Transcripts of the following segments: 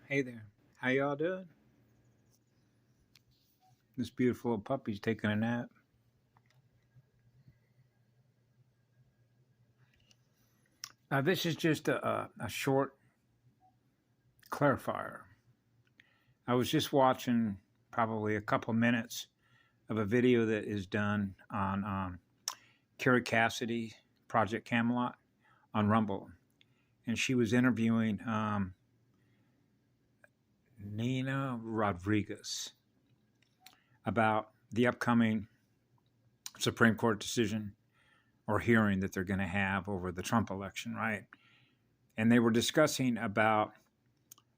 Hey there. How y'all doing? This beautiful little puppy's taking a nap. This is just a short clarifier. I was just watching probably a couple minutes of a video that is done on Carrie Cassidy, Project Camelot, on Rumble. And she was interviewing Nina Rodriguez about the upcoming Supreme Court decision or hearing that they're going to have over the Trump election, right? And they were discussing about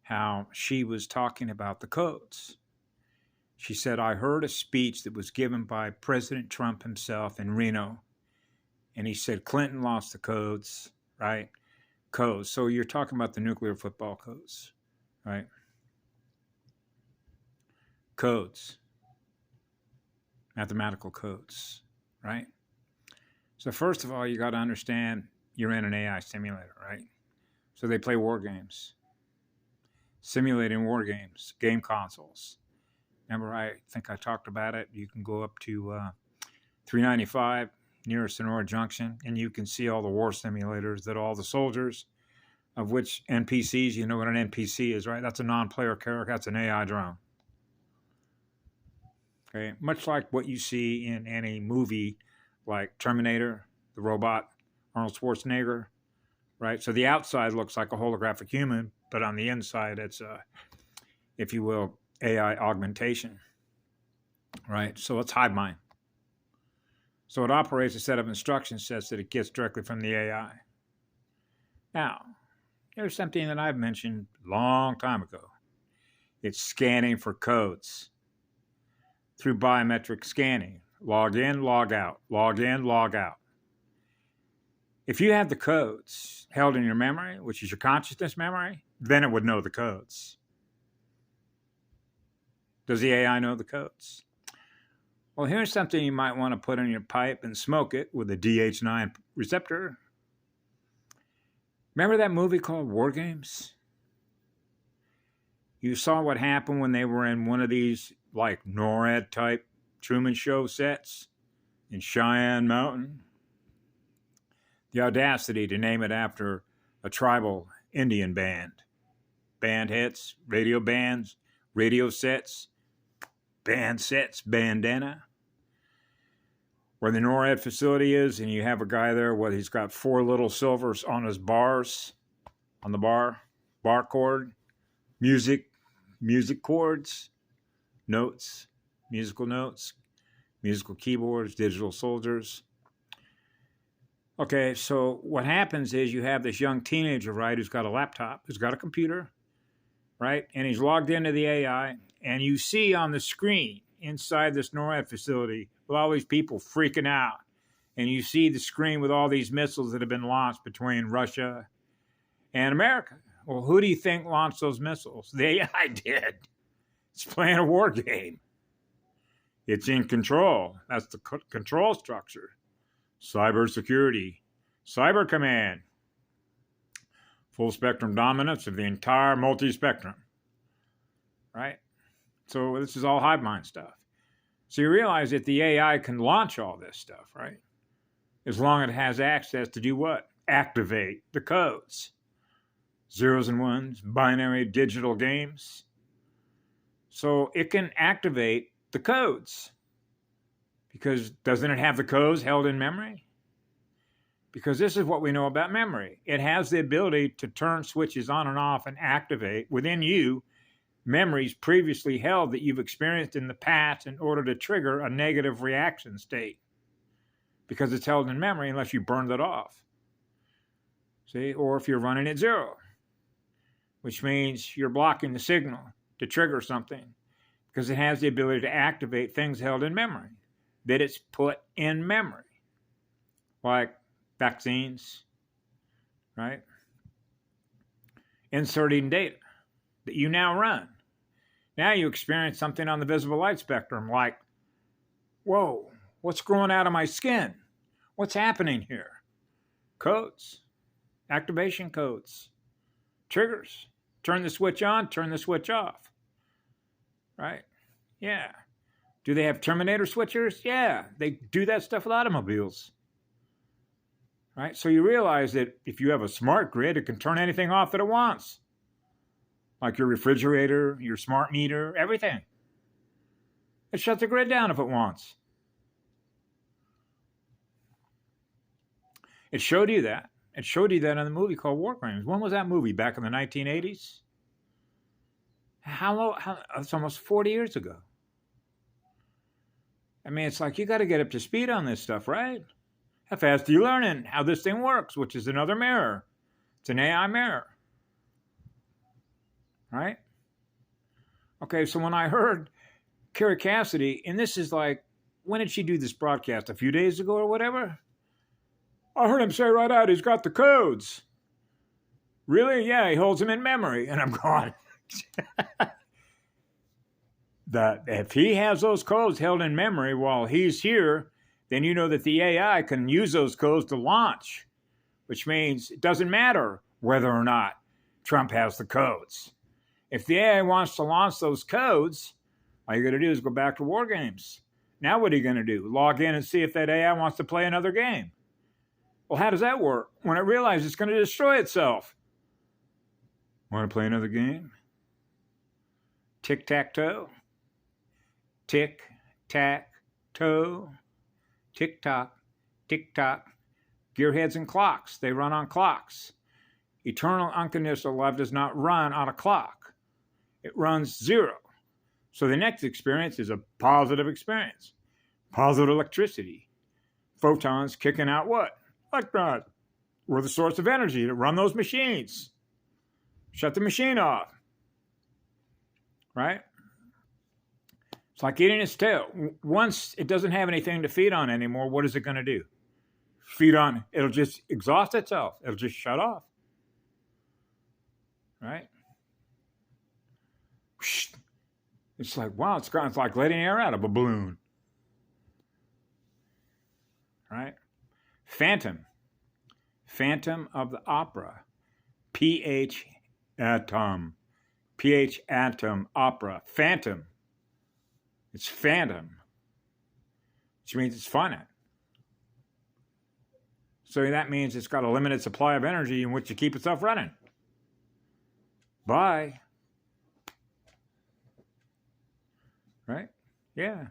how she was talking about the codes. She said, I heard a speech that was given by President Trump himself in Reno, and he said Clinton lost the codes, right? Codes. So you're talking about the nuclear football codes, right? Codes, mathematical codes, right? So first of all, you got to understand you're in an AI simulator, right? So they play war games, simulating war games, game consoles. Remember, I think I talked about it. You can go up to 395 near Sonora Junction, and you can see all the war simulators that all the soldiers, of which NPCs, you know what an NPC is, right? That's a non-player character. That's an AI drone. Okay, much like what you see in any movie like Terminator, the robot, Arnold Schwarzenegger, right? So the outside looks like a holographic human, but on the inside, it's a, if you will, AI augmentation, right? So it's hive mind. So it operates a set of instruction sets that it gets directly from the AI. Now, here's something that I've mentioned a long time ago. It's scanning for codes through biometric scanning. Log in, log out, log in, log out. If you have the codes held in your memory, which is your consciousness memory, then it would know the codes. Does the AI know the codes? Well, here's something you might want to put in your pipe and smoke it with a DH9 receptor. Remember that movie called War Games? You saw what happened when they were in one of these like NORAD type Truman Show sets in Cheyenne Mountain. The audacity to name it after a tribal Indian band. Band hits, radio bands, radio sets, band sets, bandana. Where the NORAD facility is, and you have a guy there, he's got 4 little silvers on his bars, on the bar cord, music chords, notes, musical keyboards, digital soldiers. Okay, so what happens is you have this young teenager, right, who's got a laptop, who's got a computer, right, and he's logged into the AI, and you see on the screen inside this NORAD facility with all these people freaking out, and you see the screen with all these missiles that have been launched between Russia and America. Well, who do you think launched those missiles? The AI did. It's playing a war game. It's in control. That's the control structure. Cybersecurity, cyber command, full spectrum dominance of the entire multi-spectrum, right? So this is all hive mind stuff. So you realize that the AI can launch all this stuff, right? As long as it has access to do what? Activate the codes. Zeros and ones, binary digital games. So it can activate the codes. Because doesn't it have the codes held in memory? Because this is what we know about memory. It has the ability to turn switches on and off and activate within you memories previously held that you've experienced in the past in order to trigger a negative reaction state. Because it's held in memory unless you burned it off. See, or if you're running at 0, which means you're blocking the signal to trigger something because it has the ability to activate things held in memory that it's put in memory, like vaccines, right? Inserting data that you now run. Now you experience something on the visible light spectrum like, whoa, what's growing out of my skin? What's happening here? Codes, activation codes, triggers turn the switch on, turn the switch off. Right? Yeah. Do they have terminator switchers? Yeah. They do that stuff with automobiles. Right? So you realize that if you have a smart grid, it can turn anything off that it wants. Like your refrigerator, your smart meter, everything. It shuts the grid down if it wants. It showed you that. It showed you that in the movie called War Games. When was that movie? Back in the 1980s? It's almost 40 years ago. I mean, it's like you got to get up to speed on this stuff, right? How fast are you learning how this thing works, which is another mirror? It's an AI mirror. Right? Okay, so when I heard Carrie Cassidy, and this is like, when did she do this broadcast? A few days ago or whatever? I heard him say right out, he's got the codes. Really? Yeah, he holds them in memory. And I'm going, that if he has those codes held in memory while he's here, then you know that the AI can use those codes to launch, which means it doesn't matter whether or not Trump has the codes. If the AI wants to launch those codes, all you got to do is go back to War Games. Now what are you going to do? Log in and see if that AI wants to play another game. Well, how does that work? When it realizes it's going to destroy itself. Want to play another game? Tic-tac-toe? Tic-tac-toe? Tick-tock, tick-tock. Gearheads and clocks, they run on clocks. Eternal unconditional love does not run on a clock. It runs zero. So the next experience is a positive experience. Positive electricity. Photons kicking out what? Electrons. We're the source of energy to run those machines. Shut the machine off. Right? It's like eating its tail. Once it doesn't have anything to feed on anymore, what is it going to do? Feed on. It'll just exhaust itself. It'll just shut off. Right? It's like, wow, it's like letting air out of a balloon. Right? Phantom. Phantom of the Opera. PH Atom. PH Atom Opera. Phantom. It's phantom. Which means it's finite. So that means it's got a limited supply of energy in which to keep itself running. Bye. Right? Yeah.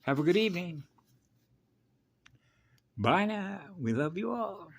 Have a good evening. Bye now. We love you all.